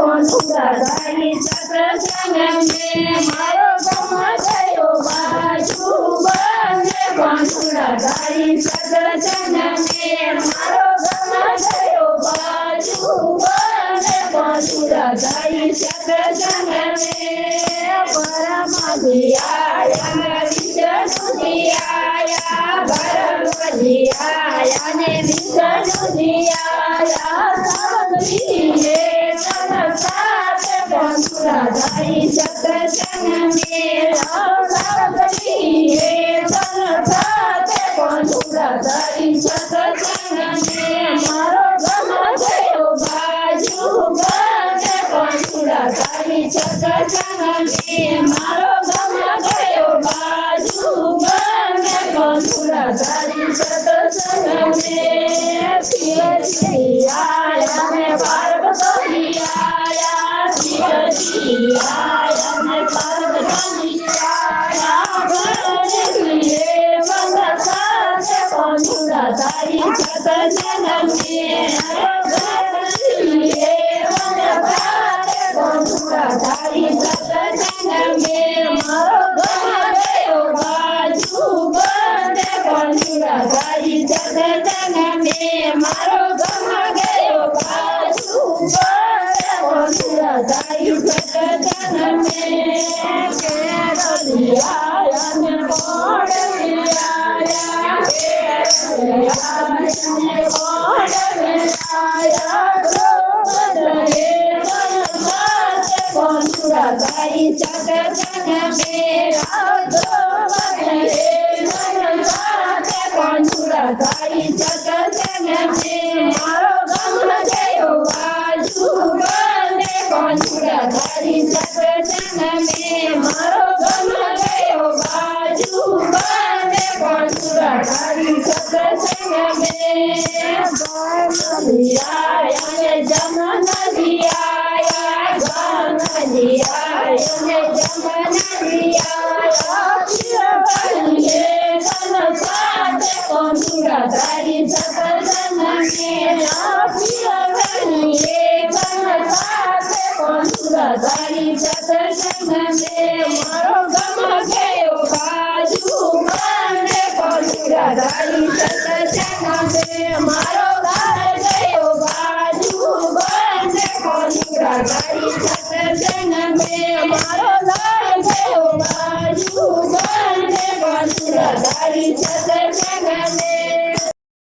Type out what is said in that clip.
કોંઢુરાધારી સત્સંગ में मारो गमयो बाजू बने कोंढुराधारी सत्संग में मारो गमयो बाजू बने कोंढुराधारी सत्संग में परम दियाया विष्णु दियाया परम दियाया ने विष्णु दियाया कोंढुराधारी सत्संग में कोंढुराधारी सत्संग में मारो गमयो बाजू बने कोंढुराधारी सत्संग में मारो गमयो बाजू बने कोंढुराधारी सत्संग में शिवजी आया ने पार्वती आया शिवजी आया ने पार्वती आया कोंढुराधारी सत्संग में कोंढुराधारी सत्संग में मारो गमयो बाजू बने कोंढुराधारी सत्संग में मारो गमयो बाजू बने कोंढुराधारी सत्संग में केरलिया ने कोंढलिया कोंढुराधारी सत्संग में कोंढुराधारी सत्संग में मारो गमयो बाजू बने कोंढुराधारी सत्संग में मारो गमयो बाजू बने कोंढुराधारी सत्संग में आया ने जमुना दियाया ने जमुना दियाया कोंढुराधारी सत्संग में